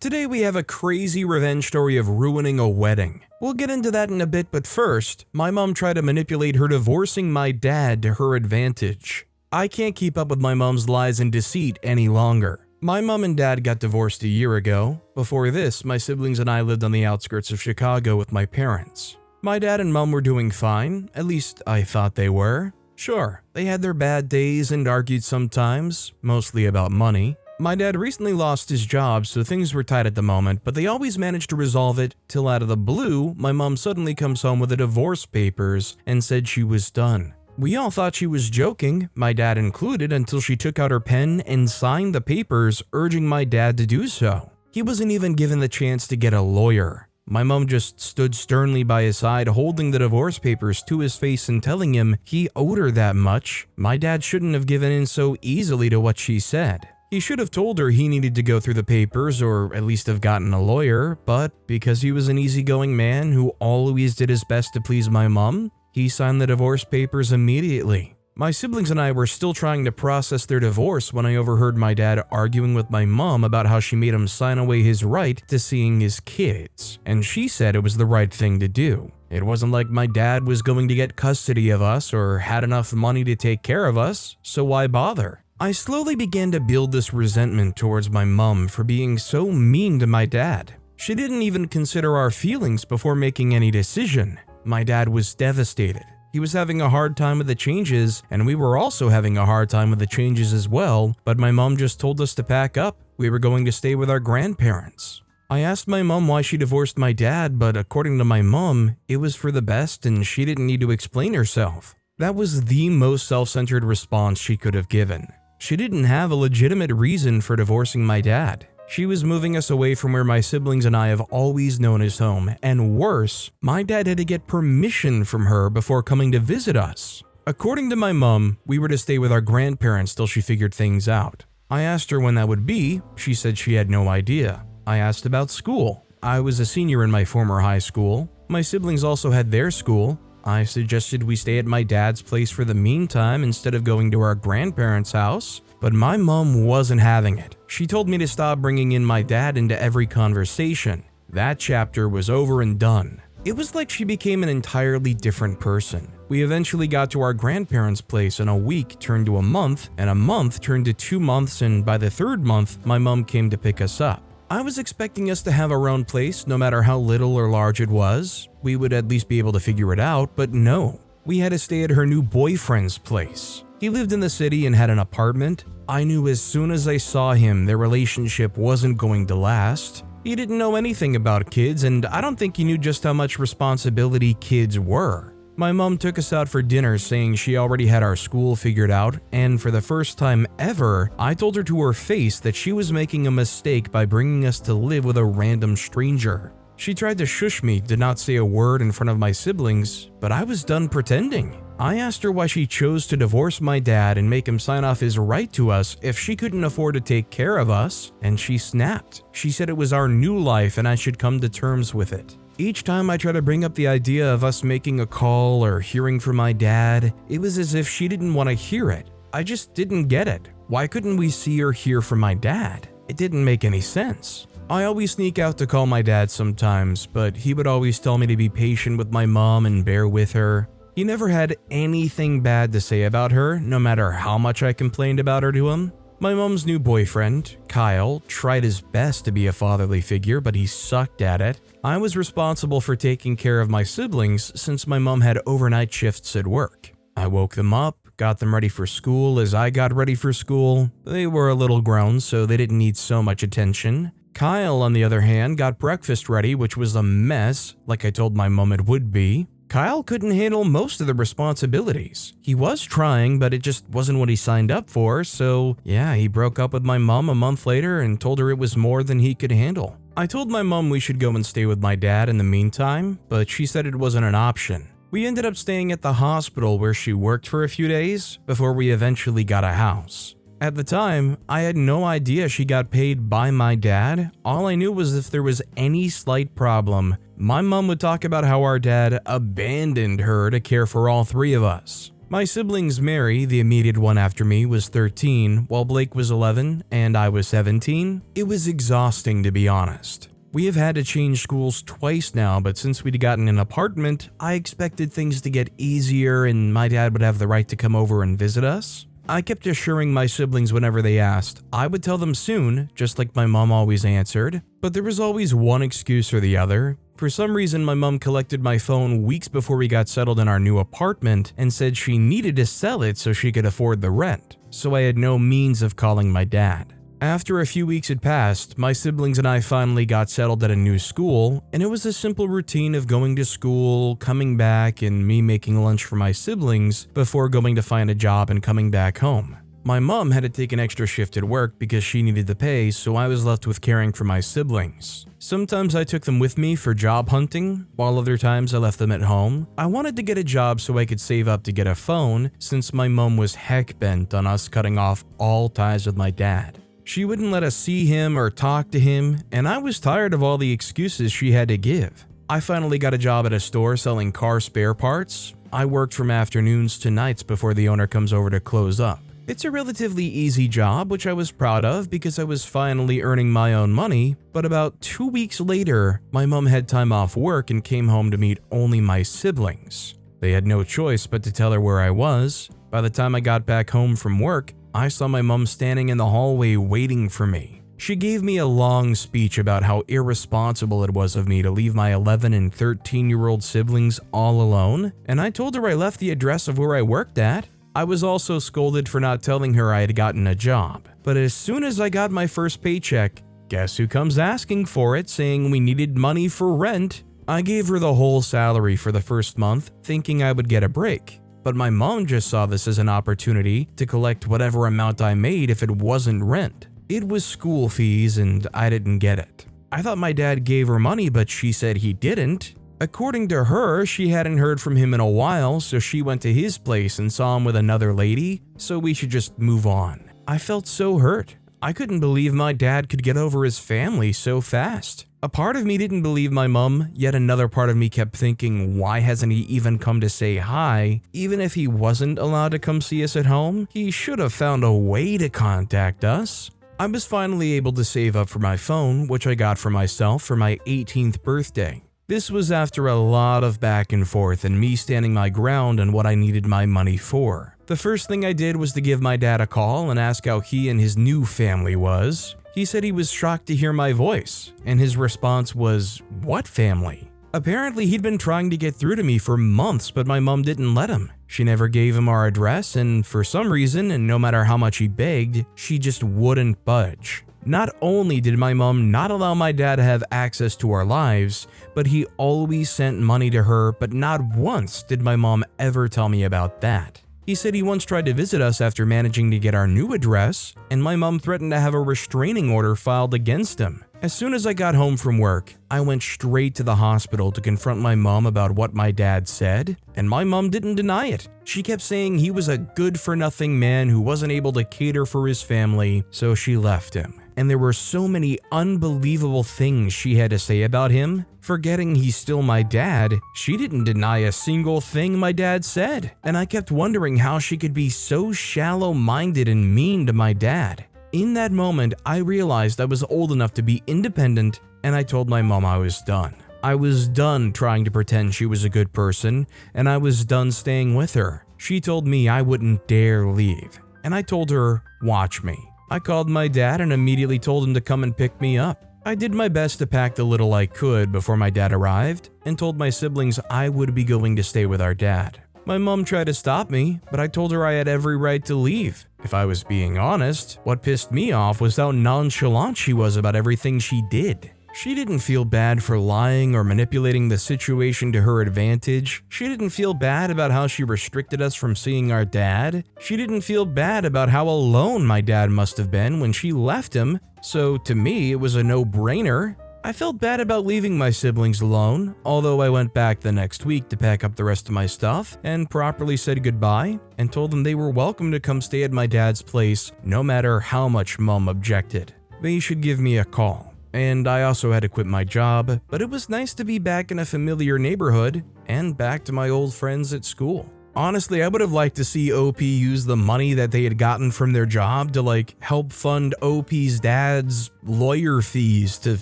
Today we have a crazy revenge story of ruining a wedding. We'll get into that in a bit, but first, my mom tried to manipulate her divorcing my dad to her advantage. I can't keep up with my mom's lies and deceit any longer. My mom and dad got divorced a year ago. Before this, my siblings and I lived on the outskirts of Chicago with my parents. My dad and mom were doing fine, at least I thought they were. Sure, they had their bad days and argued sometimes, mostly about money. My dad recently lost his job, so things were tight at the moment, but they always managed to resolve it till out of the blue, my mom suddenly comes home with the divorce papers and said she was done. We all thought she was joking, my dad included, until she took out her pen and signed the papers, urging my dad to do so. He wasn't even given the chance to get a lawyer. My mom just stood sternly by his side, holding the divorce papers to his face and telling him he owed her that much. My dad shouldn't have given in so easily to what she said. He should have told her he needed to go through the papers or at least have gotten a lawyer, but because he was an easygoing man who always did his best to please my mom, he signed the divorce papers immediately. My siblings and I were still trying to process their divorce when I overheard my dad arguing with my mom about how she made him sign away his right to seeing his kids, and she said it was the right thing to do. It wasn't like my dad was going to get custody of us or had enough money to take care of us, so why bother? I slowly began to build this resentment towards my mom for being so mean to my dad. She didn't even consider our feelings before making any decision. My dad was devastated. He was having a hard time with the changes, and we were also having a hard time with the changes as well, but my mom just told us to pack up. We were going to stay with our grandparents. I asked my mom why she divorced my dad, but according to my mom, it was for the best and she didn't need to explain herself. That was the most self-centered response she could have given. She didn't have a legitimate reason for divorcing my dad. She was moving us away from where my siblings and I have always known as home, and worse, my dad had to get permission from her before coming to visit us. According to my mom, we were to stay with our grandparents till she figured things out. I asked her when that would be. She said she had no idea. I asked about school. I was a senior in my former high school. My siblings also had their school. I suggested we stay at my dad's place for the meantime instead of going to our grandparents' house, but my mom wasn't having it. She told me to stop bringing in my dad into every conversation. That chapter was over and done. It was like she became an entirely different person. We eventually got to our grandparents' place, and a week turned to a month, and a month turned to 2 months, and by the third month, my mom came to pick us up. I was expecting us to have our own place, no matter how little or large it was. We would at least be able to figure it out, but no. We had to stay at her new boyfriend's place. He lived in the city and had an apartment. I knew as soon as I saw him their relationship wasn't going to last. He didn't know anything about kids, and I don't think he knew just how much responsibility kids were. My mom took us out for dinner saying she already had our school figured out, and for the first time ever, I told her to her face that she was making a mistake by bringing us to live with a random stranger. She tried to shush me, did not say a word in front of my siblings, but I was done pretending. I asked her why she chose to divorce my dad and make him sign off his right to us if she couldn't afford to take care of us, and she snapped. She said it was our new life and I should come to terms with it. Each time I tried to bring up the idea of us making a call or hearing from my dad, it was as if she didn't want to hear it. I just didn't get it. Why couldn't we see or hear from my dad? It didn't make any sense. I always sneak out to call my dad sometimes, but he would always tell me to be patient with my mom and bear with her. He never had anything bad to say about her, no matter how much I complained about her to him. My mom's new boyfriend, Kyle, tried his best to be a fatherly figure, but he sucked at it. I was responsible for taking care of my siblings since my mom had overnight shifts at work. I woke them up, got them ready for school as I got ready for school. They were a little grown, so they didn't need so much attention. Kyle, on the other hand, got breakfast ready, which was a mess, like I told my mom it would be. Kyle couldn't handle most of the responsibilities. He was trying, but it just wasn't what he signed up for, so yeah, he broke up with my mom a month later and told her it was more than he could handle. I told my mom we should go and stay with my dad in the meantime, but she said it wasn't an option. We ended up staying at the hospital where she worked for a few days before we eventually got a house. At the time, I had no idea she got paid by my dad. All I knew was if there was any slight problem, my mom would talk about how our dad abandoned her to care for all three of us. My siblings Mary, the immediate one after me, was 13, while Blake was 11 and I was 17. It was exhausting, to be honest. We have had to change schools twice now, but since we'd gotten an apartment, I expected things to get easier and my dad would have the right to come over and visit us. I kept assuring my siblings whenever they asked, I would tell them soon, just like my mom always answered, but there was always one excuse or the other. For some reason, my mom collected my phone weeks before we got settled in our new apartment and said she needed to sell it so she could afford the rent, so I had no means of calling my dad. After a few weeks had passed, my siblings and I finally got settled at a new school, and it was a simple routine of going to school, coming back, and me making lunch for my siblings before going to find a job and coming back home. My mom had to take an extra shift at work because she needed the pay, so I was left with caring for my siblings. Sometimes I took them with me for job hunting, while other times I left them at home. I wanted to get a job so I could save up to get a phone, since my mom was heck bent on us cutting off all ties with my dad. She wouldn't let us see him or talk to him, and I was tired of all the excuses she had to give. I finally got a job at a store selling car spare parts. I worked from afternoons to nights before the owner comes over to close up. It's a relatively easy job, which I was proud of because I was finally earning my own money, but about 2 weeks later, my mom had time off work and came home to meet only my siblings. They had no choice but to tell her where I was. By the time I got back home from work, I saw my mom standing in the hallway waiting for me. She gave me a long speech about how irresponsible it was of me to leave my 11 and 13-year-old siblings all alone, and I told her I left the address of where I worked at. I was also scolded for not telling her I had gotten a job. But as soon as I got my first paycheck, guess who comes asking for it, saying we needed money for rent? I gave her the whole salary for the first month, thinking I would get a break. But my mom just saw this as an opportunity to collect whatever amount I made if it wasn't rent. It was school fees and I didn't get it. I thought my dad gave her money, but she said he didn't. According to her, she hadn't heard from him in a while, so she went to his place and saw him with another lady, so we should just move on. I felt so hurt. I couldn't believe my dad could get over his family so fast. A part of me didn't believe my mom, yet another part of me kept thinking, why hasn't he even come to say hi? Even if he wasn't allowed to come see us at home, he should have found a way to contact us. I was finally able to save up for my phone, which I got for myself for my 18th birthday. This was after a lot of back and forth and me standing my ground on what I needed my money for. The first thing I did was to give my dad a call and ask how he and his new family was. He said he was shocked to hear my voice, and his response was, "What family?" Apparently he'd been trying to get through to me for months, but my mom didn't let him. She never gave him our address, and for some reason, and no matter how much he begged, she just wouldn't budge. Not only did my mom not allow my dad to have access to our lives, but he always sent money to her, but not once did my mom ever tell me about that. He said he once tried to visit us after managing to get our new address, and my mom threatened to have a restraining order filed against him. As soon as I got home from work, I went straight to the hospital to confront my mom about what my dad said, and my mom didn't deny it. She kept saying he was a good-for-nothing man who wasn't able to cater for his family, so she left him. And there were so many unbelievable things she had to say about him. Forgetting he's still my dad, she didn't deny a single thing my dad said. And I kept wondering how she could be so shallow-minded and mean to my dad. In that moment, I realized I was old enough to be independent, and I told my mom I was done. I was done trying to pretend she was a good person, and I was done staying with her. She told me I wouldn't dare leave, and I told her, "Watch me." I called my dad and immediately told him to come and pick me up. I did my best to pack the little I could before my dad arrived and told my siblings I would be going to stay with our dad. My mom tried to stop me, but I told her I had every right to leave. If I was being honest, what pissed me off was how nonchalant she was about everything she did. She didn't feel bad for lying or manipulating the situation to her advantage. She didn't feel bad about how she restricted us from seeing our dad. She didn't feel bad about how alone my dad must have been when she left him. So to me, it was a no-brainer. I felt bad about leaving my siblings alone, although I went back the next week to pack up the rest of my stuff and properly said goodbye and told them they were welcome to come stay at my dad's place no matter how much Mom objected. They should give me a call. And I also had to quit my job, but it was nice to be back in a familiar neighborhood and back to my old friends at school. Honestly, I would have liked to see OP use the money that they had gotten from their job to help fund OP's dad's lawyer fees to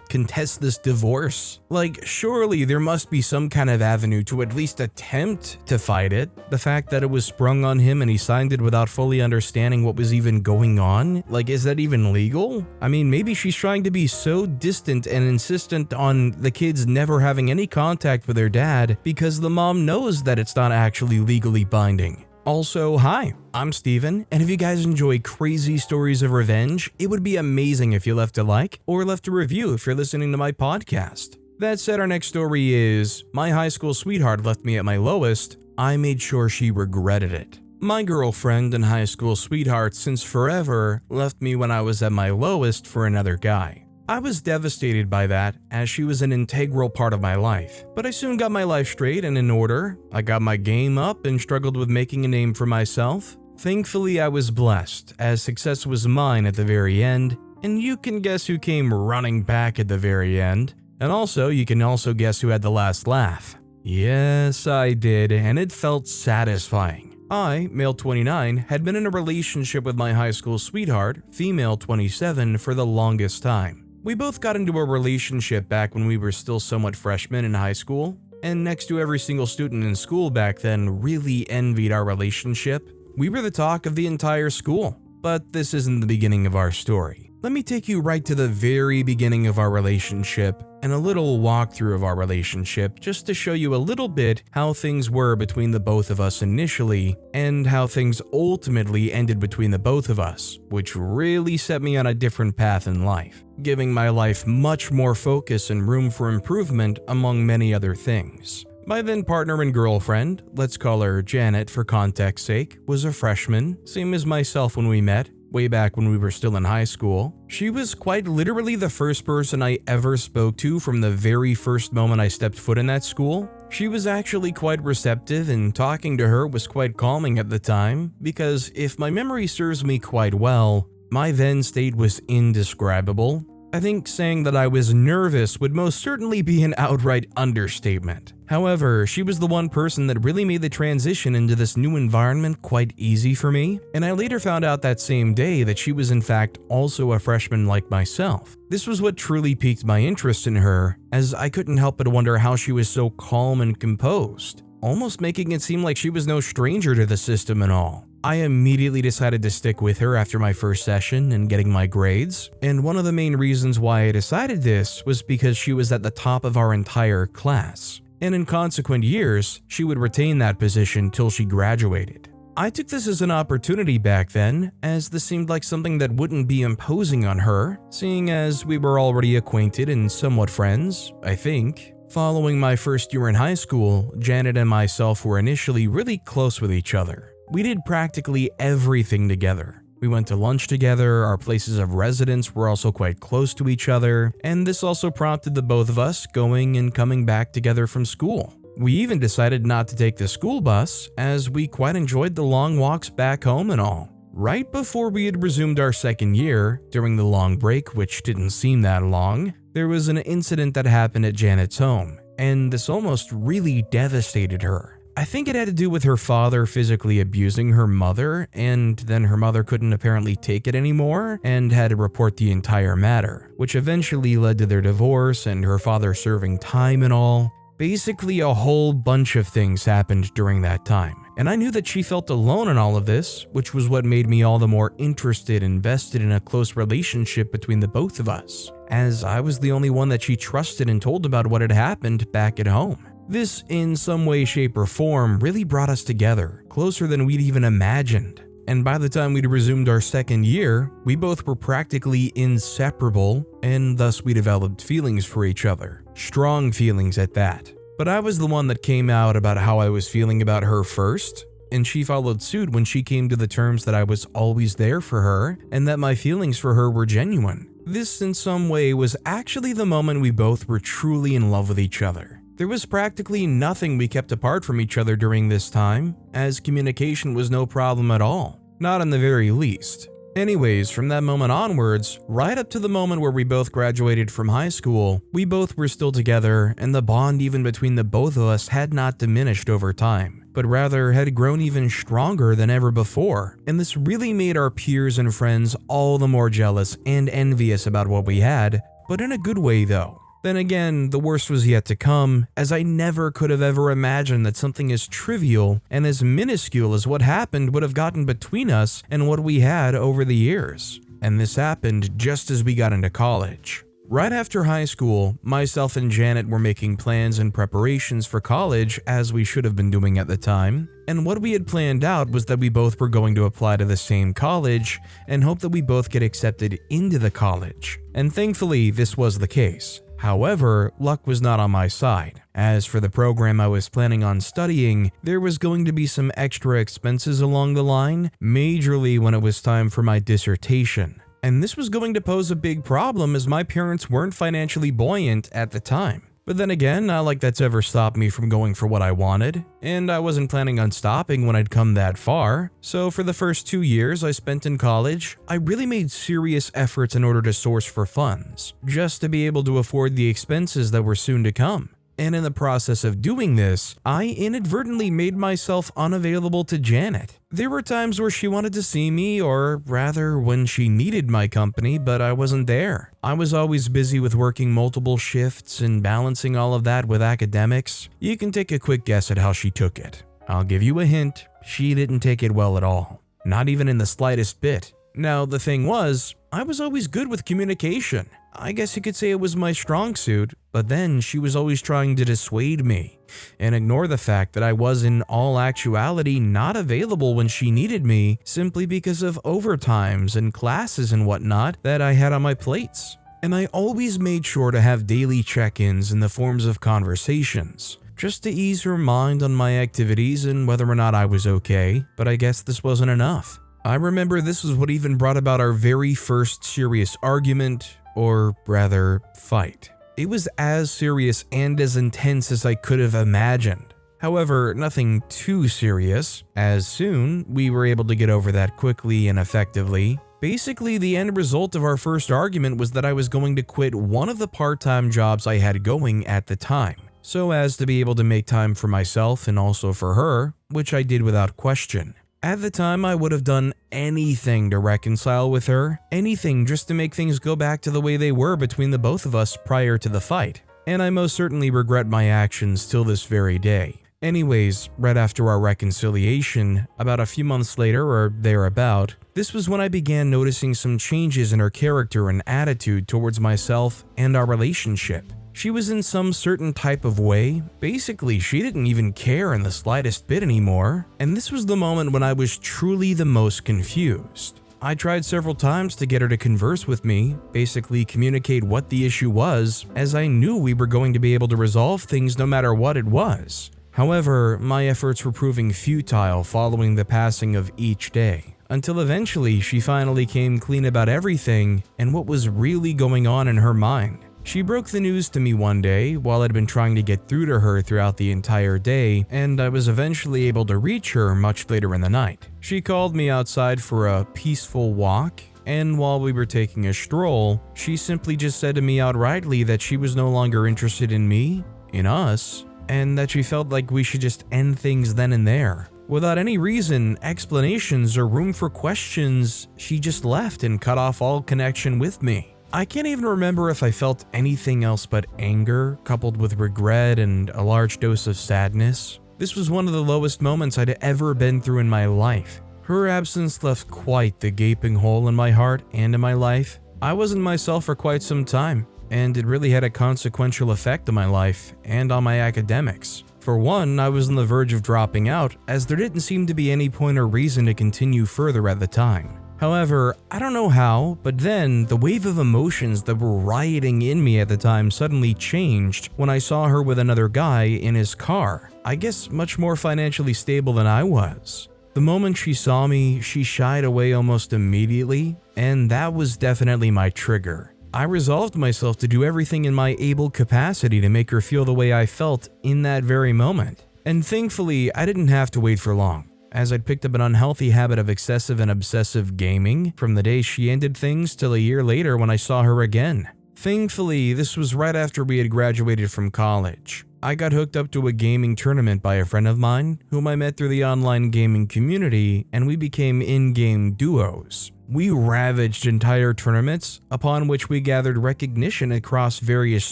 contest this divorce. Surely there must be some kind of avenue to at least attempt to fight it. The fact that it was sprung on him and he signed it without fully understanding what was even going on, is that even legal? I mean, maybe she's trying to be so distant and insistent on the kids never having any contact with their dad because the mom knows that it's not actually legally binding. Also, hi, I'm Steven, and if you guys enjoy crazy stories of revenge, it would be amazing if you left a like or left a review if you're listening to my podcast. That said, our next story is, my high school sweetheart left me at my lowest. I made sure she regretted it. My girlfriend and high school sweetheart since forever left me when I was at my lowest for another guy. I was devastated by that, as she was an integral part of my life, but I soon got my life straight and in order. I got my game up and struggled with making a name for myself. Thankfully, I was blessed, as success was mine at the very end, and you can guess who came running back at the very end. And also, you can also guess who had the last laugh. Yes, I did, and it felt satisfying. I, male 29, had been in a relationship with my high school sweetheart, female 27, for the longest time. We both got into a relationship back when we were still somewhat freshmen in high school, and next to every single student in school back then really envied our relationship. We were the talk of the entire school. But this isn't the beginning of our story. Let me take you right to the very beginning of our relationship and a little walkthrough of our relationship just to show you a little bit how things were between the both of us initially and how things ultimately ended between the both of us, which really set me on a different path in life, giving my life much more focus and room for improvement among many other things. My then partner and girlfriend, let's call her Janet for context's sake, was a freshman, same as myself when we met, way back when we were still in high school. She was quite literally the first person I ever spoke to from the very first moment I stepped foot in that school. She was actually quite receptive, and talking to her was quite calming at the time, because if my memory serves me quite well, my then state was indescribable. I think saying that I was nervous would most certainly be an outright understatement. However, she was the one person that really made the transition into this new environment quite easy for me, and I later found out that same day that she was in fact also a freshman like myself. This was what truly piqued my interest in her, as I couldn't help but wonder how she was so calm and composed, almost making it seem like she was no stranger to the system and all. I immediately decided to stick with her after my first session and getting my grades, and one of the main reasons why I decided this was because she was at the top of our entire class, and in consequent years, she would retain that position till she graduated. I took this as an opportunity back then, as this seemed like something that wouldn't be imposing on her, seeing as we were already acquainted and somewhat friends, I think. Following my first year in high school, Janet and myself were initially really close with each other. We did practically everything together. We went to lunch together, our places of residence were also quite close to each other, and this also prompted the both of us going and coming back together from school. We even decided not to take the school bus, as we quite enjoyed the long walks back home and all. Right before we had resumed our second year, during the long break, which didn't seem that long, there was an incident that happened at Janet's home, and this almost really devastated her. I think it had to do with her father physically abusing her mother, and then her mother couldn't apparently take it anymore and had to report the entire matter, which eventually led to their divorce and her father serving time and all. Basically, a whole bunch of things happened during that time, and I knew that she felt alone in all of this, which was what made me all the more invested in a close relationship between the both of us, as I was the only one that she trusted and told about what had happened back at home. This, in some way, shape, or form, really brought us together, closer than we'd even imagined. And by the time we'd resumed our second year, we both were practically inseparable, and thus we developed feelings for each other. Strong feelings at that. But I was the one that came out about how I was feeling about her first, and she followed suit when she came to the terms that I was always there for her, and that my feelings for her were genuine. This, in some way, was actually the moment we both were truly in love with each other. There was practically nothing we kept apart from each other during this time, as communication was no problem at all, not in the very least. Anyways, from that moment onwards, right up to the moment where we both graduated from high school, we both were still together, and the bond even between the both of us had not diminished over time. but rather had grown even stronger than ever before, and this really made our peers and friends all the more jealous and envious about what we had, but in a good way though. Then again, the worst was yet to come, as I never could have ever imagined that something as trivial and as minuscule as what happened would have gotten between us and what we had over the years. And this happened just as we got into college. Right after high school, myself and Janet were making plans and preparations for college, as we should have been doing at the time, and what we had planned out was that we both were going to apply to the same college and hope that we both get accepted into the college. And thankfully, this was the case. However, luck was not on my side. As for the program I was planning on studying, there was going to be some extra expenses along the line, majorly when it was time for my dissertation. And this was going to pose a big problem as my parents weren't financially buoyant at the time. But then again, not like that's ever stopped me from going for what I wanted, and I wasn't planning on stopping when I'd come that far. So for the first 2 years I spent in college, I really made serious efforts in order to source for funds, just to be able to afford the expenses that were soon to come. And in the process of doing this, I inadvertently made myself unavailable to Janet. There were times where she wanted to see me, or rather when she needed my company, but I wasn't there. I was always busy with working multiple shifts and balancing all of that with academics. You can take a quick guess at how she took it. I'll give you a hint, she didn't take it well at all. Not even in the slightest bit. Now, the thing was, I was always good with communication. I guess you could say it was my strong suit, but then she was always trying to dissuade me and ignore the fact that I was in all actuality not available when she needed me simply because of overtimes and classes and whatnot that I had on my plates. And I always made sure to have daily check-ins in the forms of conversations, just to ease her mind on my activities and whether or not I was okay, but I guess this wasn't enough. I remember this was what even brought about our very first serious argument, or rather, fight. It was as serious and as intense as I could have imagined. However, nothing too serious, as soon we were able to get over that quickly and effectively. Basically, the end result of our first argument was that I was going to quit one of the part-time jobs I had going at the time, so as to be able to make time for myself and also for her, which I did without question. At the time, I would have done anything to reconcile with her, anything just to make things go back to the way they were between the both of us prior to the fight. And I most certainly regret my actions till this very day. Anyways, right after our reconciliation, about a few months later or thereabout, this was when I began noticing some changes in her character and attitude towards myself and our relationship. She was in some certain type of way. Basically, she didn't even care in the slightest bit anymore, and this was the moment when I was truly the most confused. I tried several times to get her to converse with me, basically communicate what the issue was, as I knew we were going to be able to resolve things no matter what it was. However, my efforts were proving futile following the passing of each day, until eventually she finally came clean about everything and what was really going on in her mind. She broke the news to me one day while I'd been trying to get through to her throughout the entire day, and I was eventually able to reach her much later in the night. She called me outside for a peaceful walk, and while we were taking a stroll, she simply just said to me outrightly that she was no longer interested in me, in us, and that she felt like we should just end things then and there. Without any reason, explanations, or room for questions, she just left and cut off all connection with me. I can't even remember if I felt anything else but anger, coupled with regret and a large dose of sadness. This was one of the lowest moments I'd ever been through in my life. Her absence left quite the gaping hole in my heart and in my life. I wasn't myself for quite some time, and it really had a consequential effect on my life and on my academics. For one, I was on the verge of dropping out, as there didn't seem to be any point or reason to continue further at the time. However, I don't know how, but then the wave of emotions that were rioting in me at the time suddenly changed when I saw her with another guy in his car, I guess much more financially stable than I was. The moment she saw me, she shied away almost immediately, and that was definitely my trigger. I resolved myself to do everything in my able capacity to make her feel the way I felt in that very moment. And thankfully, I didn't have to wait for long, as I'd picked up an unhealthy habit of excessive and obsessive gaming from the day she ended things till a year later when I saw her again. Thankfully, this was right after we had graduated from college. I got hooked up to a gaming tournament by a friend of mine, whom I met through the online gaming community, and we became in-game duos. We ravaged entire tournaments, upon which we gathered recognition across various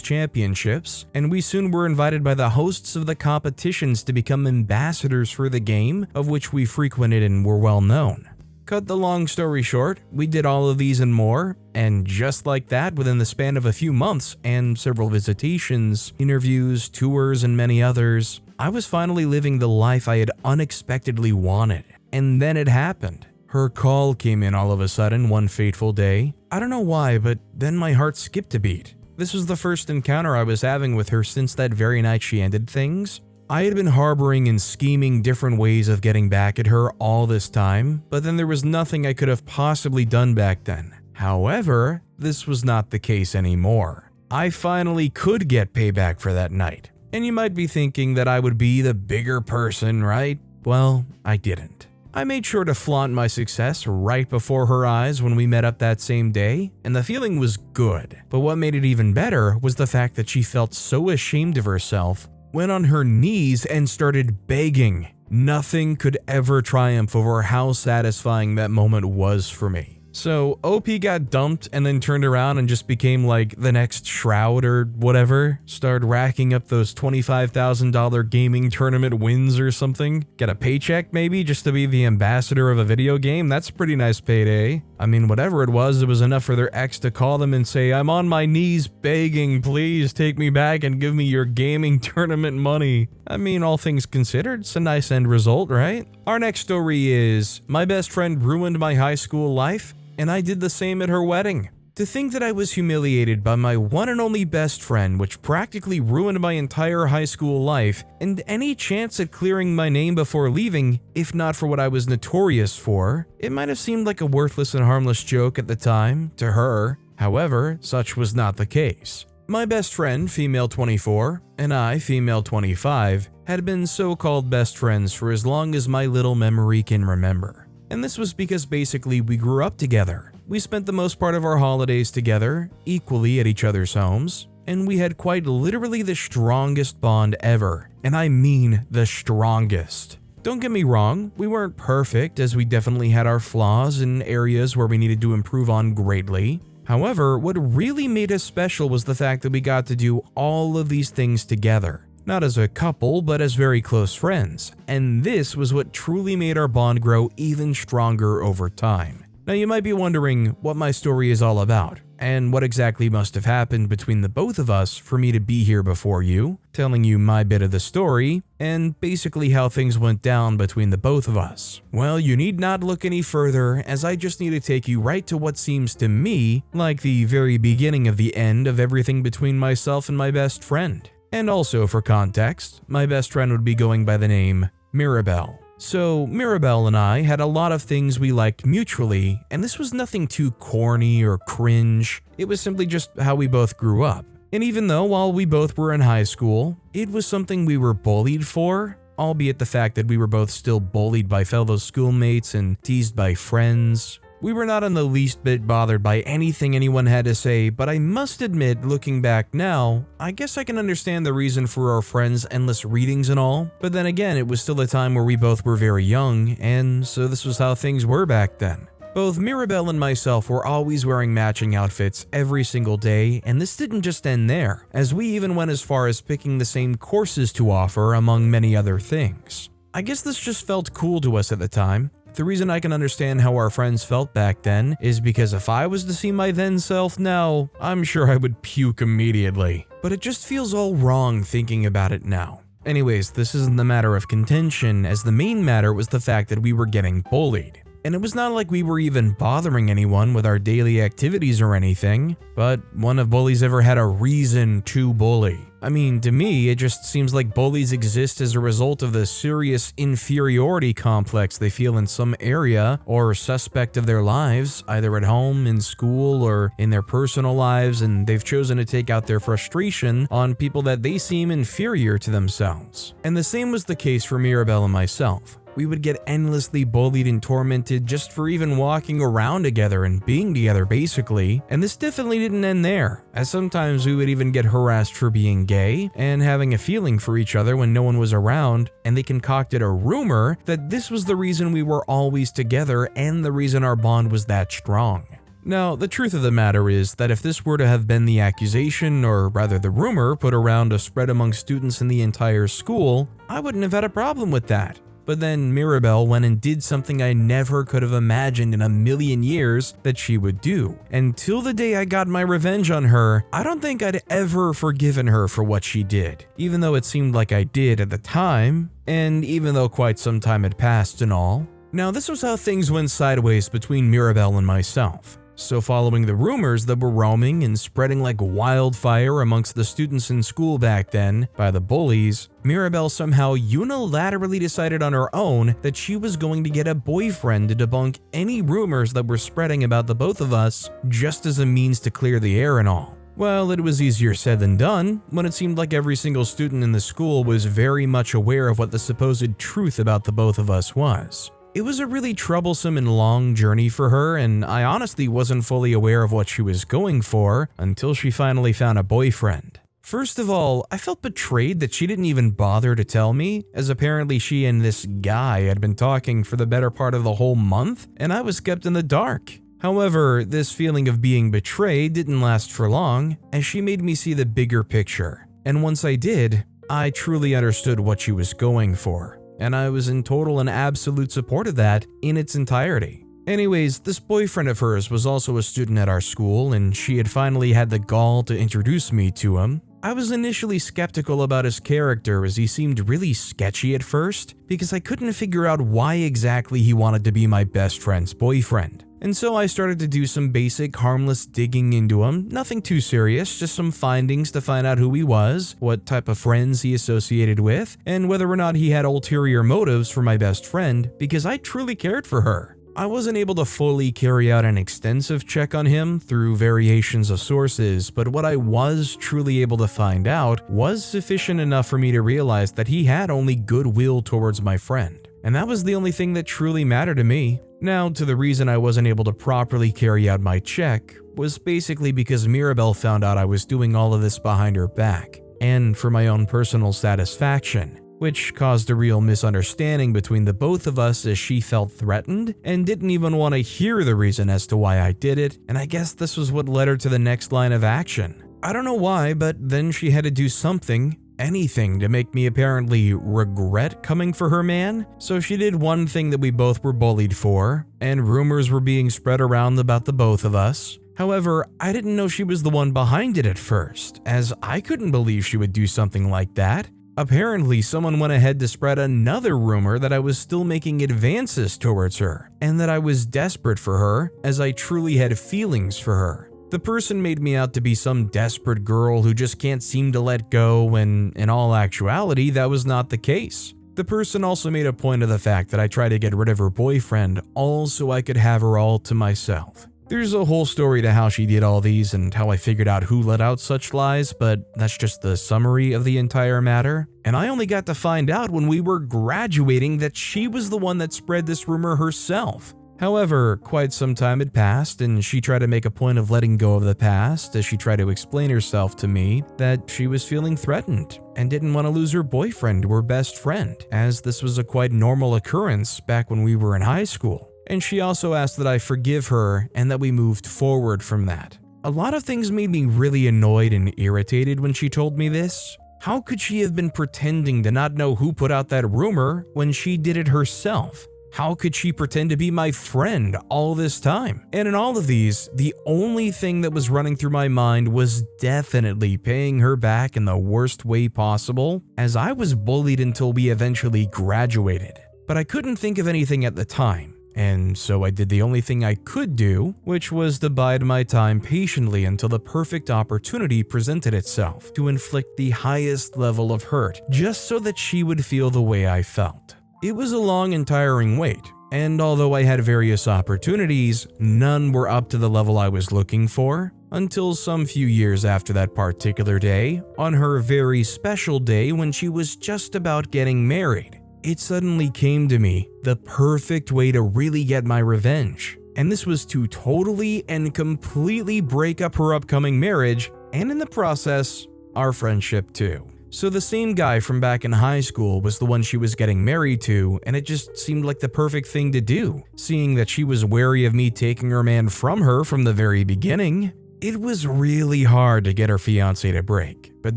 championships, and we soon were invited by the hosts of the competitions to become ambassadors for the game, of which we frequented and were well known. Cut the long story short, we did all of these and more, and just like that, within the span of a few months and several visitations, interviews, tours, and many others, I was finally living the life I had unexpectedly wanted. And then it happened. Her call came in all of a sudden one fateful day. I don't know why, but then my heart skipped a beat. This was the first encounter I was having with her since that very night she ended things. I had been harboring and scheming different ways of getting back at her all this time, but then there was nothing I could have possibly done back then. However, this was not the case anymore. I finally could get payback for that night. And you might be thinking that I would be the bigger person, right? Well, I didn't. I made sure to flaunt my success right before her eyes when we met up that same day, and the feeling was good. But what made it even better was the fact that she felt so ashamed of herself, went on her knees and started begging. Nothing could ever triumph over how satisfying that moment was for me. So OP got dumped and then turned around and just became like the next Shroud or whatever. Started racking up those $25,000 gaming tournament wins or something. Get a paycheck maybe just to be the ambassador of a video game. That's a pretty nice payday. I mean, whatever it was enough for their ex to call them and say, "I'm on my knees begging, please take me back and give me your gaming tournament money." I mean, all things considered, it's a nice end result, right? Our next story is, my best friend ruined my high school life, and I did the same at her wedding. To think that I was humiliated by my one and only best friend, which practically ruined my entire high school life, and any chance at clearing my name before leaving, if not for what I was notorious for, it might have seemed like a worthless and harmless joke at the time, to her. However, such was not the case. My best friend, female 24, and I, female 25, had been so-called best friends for as long as my little memory can remember. And this was because basically we grew up together. We spent the most part of our holidays together, equally at each other's homes, and we had quite literally the strongest bond ever. And I mean the strongest. Don't get me wrong, we weren't perfect, as we definitely had our flaws and areas where we needed to improve on greatly. However, what really made us special was the fact that we got to do all of these things together. Not as a couple, but as very close friends. And this was what truly made our bond grow even stronger over time. Now you might be wondering what my story is all about, and what exactly must have happened between the both of us for me to be here before you, telling you my bit of the story, and basically how things went down between the both of us. Well, you need not look any further, as I just need to take you right to what seems to me like the very beginning of the end of everything between myself and my best friend. And also for context, my best friend would be going by the name Mirabelle. So Mirabelle and I had a lot of things we liked mutually, and this was nothing too corny or cringe. It was simply just how we both grew up. And even though while we both were in high school, it was something we were bullied for, albeit the fact that we were both still bullied by fellow schoolmates and teased by friends, we were not in the least bit bothered by anything anyone had to say, but I must admit, looking back now, I guess I can understand the reason for our friends' endless readings and all, but then again, it was still a time where we both were very young, and so this was how things were back then. Both Mirabelle and myself were always wearing matching outfits every single day, and this didn't just end there, as we even went as far as picking the same courses to offer among many other things. I guess this just felt cool to us at the time. The reason I can understand how our friends felt back then is because if I was to see my then self now, I'm sure I would puke immediately. But it just feels all wrong thinking about it now. Anyways, this isn't the matter of contention, as the main matter was the fact that we were getting bullied. And it was not like we were even bothering anyone with our daily activities or anything, but when have bullies ever had a reason to bully? I mean, to me, it just seems like bullies exist as a result of the serious inferiority complex they feel in some area or suspect of their lives, either at home, in school, or in their personal lives, and they've chosen to take out their frustration on people that they seem inferior to themselves. And the same was the case for Mirabelle and myself. We would get endlessly bullied and tormented just for even walking around together and being together basically, and this definitely didn't end there, as sometimes we would even get harassed for being gay and having a feeling for each other when no one was around, and they concocted a rumor that this was the reason we were always together and the reason our bond was that strong. Now, the truth of the matter is that if this were to have been the accusation, or rather the rumor, put around to spread among students in the entire school, I wouldn't have had a problem with that. But then Mirabelle went and did something I never could have imagined in a million years that she would do. Until the day I got my revenge on her, I don't think I'd ever forgiven her for what she did, even though it seemed like I did at the time, and even though quite some time had passed and all. Now, this was how things went sideways between Mirabelle and myself. So following the rumors that were roaming and spreading like wildfire amongst the students in school back then by the bullies, Mirabelle somehow unilaterally decided on her own that she was going to get a boyfriend to debunk any rumors that were spreading about the both of us, just as a means to clear the air and all. Well, it was easier said than done, when it seemed like every single student in the school was very much aware of what the supposed truth about the both of us was. It was a really troublesome and long journey for her, and I honestly wasn't fully aware of what she was going for until she finally found a boyfriend. First of all, I felt betrayed that she didn't even bother to tell me, as apparently she and this guy had been talking for the better part of the whole month, and I was kept in the dark. However, this feeling of being betrayed didn't last for long, as she made me see the bigger picture. And once I did, I truly understood what she was going for. And I was in total and absolute support of that in its entirety. Anyways, this boyfriend of hers was also a student at our school, and she had finally had the gall to introduce me to him. I was initially skeptical about his character, as he seemed really sketchy at first, because I couldn't figure out why exactly he wanted to be my best friend's boyfriend. And so I started to do some basic harmless digging into him, nothing too serious, just some findings to find out who he was, what type of friends he associated with, and whether or not he had ulterior motives for my best friend, because I truly cared for her. I wasn't able to fully carry out an extensive check on him through variations of sources, but what I was truly able to find out was sufficient enough for me to realize that he had only goodwill towards my friend. And that was the only thing that truly mattered to me. Now, to the reason I wasn't able to properly carry out my check was basically because Mirabelle found out I was doing all of this behind her back, and for my own personal satisfaction, which caused a real misunderstanding between the both of us, as she felt threatened and didn't even want to hear the reason as to why I did it, and I guess this was what led her to the next line of action. I don't know why, but then she had to do something, anything, to make me apparently regret coming for her man. So she did one thing that we both were bullied for, and rumors were being spread around about the both of us. However, I didn't know she was the one behind it at first, as I couldn't believe she would do something like that. Apparently, someone went ahead to spread another rumor that I was still making advances towards her, and that I was desperate for her, as I truly had feelings for her. The person made me out to be some desperate girl who just can't seem to let go, when in all actuality, that was not the case. The person also made a point of the fact that I tried to get rid of her boyfriend, all so I could have her all to myself. There's a whole story to how she did all these and how I figured out who let out such lies, but that's just the summary of the entire matter. And I only got to find out when we were graduating that she was the one that spread this rumor herself. However, quite some time had passed, and she tried to make a point of letting go of the past as she tried to explain herself to me that she was feeling threatened and didn't want to lose her boyfriend to her best friend, as this was a quite normal occurrence back when we were in high school. And she also asked that I forgive her and that we moved forward from that. A lot of things made me really annoyed and irritated when she told me this. How could she have been pretending to not know who put out that rumor when she did it herself? How could she pretend to be my friend all this time? And in all of these, the only thing that was running through my mind was definitely paying her back in the worst way possible, as I was bullied until we eventually graduated. But I couldn't think of anything at the time. And so I did the only thing I could do, which was to bide my time patiently until the perfect opportunity presented itself to inflict the highest level of hurt, just so that she would feel the way I felt. It was a long and tiring wait, and although I had various opportunities, none were up to the level I was looking for, until some few years after that particular day, on her very special day when she was just about getting married. it suddenly came to me the perfect way to really get my revenge. And this was to totally and completely break up her upcoming marriage, and in the process, our friendship too. So the same guy from back in high school was the one she was getting married to, and it just seemed like the perfect thing to do, seeing that she was wary of me taking her man from her from the very beginning. It was really hard to get her fiancé to break, but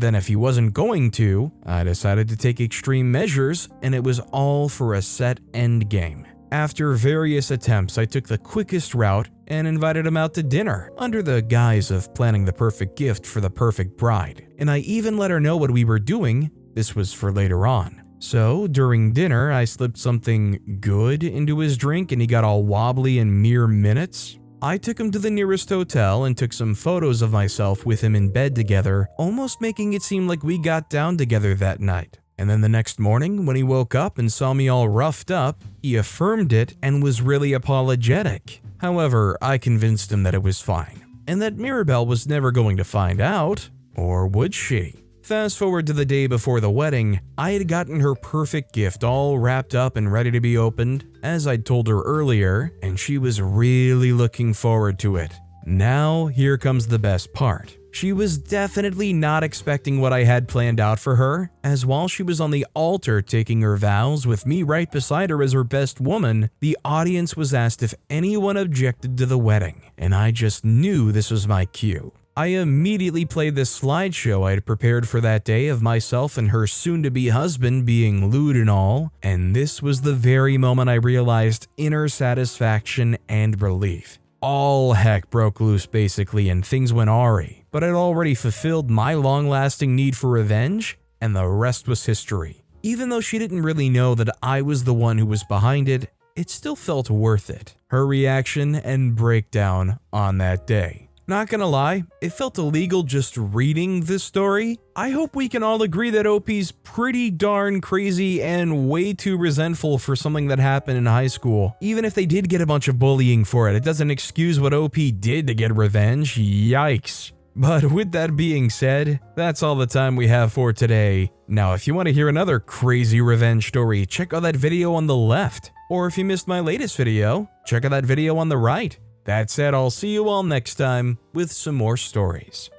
then if he wasn't going to, I decided to take extreme measures, and it was all for a set end game. After various attempts, I took the quickest route and invited him out to dinner, under the guise of planning the perfect gift for the perfect bride. And I even let her know what we were doing. This was for later on. So, during dinner, I slipped something good into his drink and he got all wobbly in mere minutes. I took him to the nearest hotel and took some photos of myself with him in bed together, almost making it seem like we got down together that night. And then the next morning, when he woke up and saw me all roughed up, he affirmed it and was really apologetic. However, I convinced him that it was fine, and that Mirabelle was never going to find out, or would she? Fast forward to the day before the wedding, I had gotten her perfect gift all wrapped up and ready to be opened, as I'd told her earlier, and she was really looking forward to it. Now, here comes the best part. She was definitely not expecting what I had planned out for her, as while she was on the altar taking her vows with me right beside her as her best woman, the audience was asked if anyone objected to the wedding, and I just knew this was my cue. I immediately played this slideshow I had prepared for that day of myself and her soon-to-be husband being lewd and all, and this was the very moment I realized inner satisfaction and relief. All heck broke loose basically and things went awry, but I'd already fulfilled my long-lasting need for revenge, and the rest was history. Even though she didn't really know that I was the one who was behind it, it still felt worth it. Her reaction and breakdown on that day. Not gonna lie, it felt illegal just reading this story. I hope we can all agree that OP's pretty darn crazy and way too resentful for something that happened in high school. Even if they did get a bunch of bullying for it, it doesn't excuse what OP did to get revenge. Yikes. But with that being said, that's all the time we have for today. Now, if you want to hear another crazy revenge story, check out that video on the left. Or if you missed my latest video, check out that video on the right. That said, I'll see you all next time with some more stories.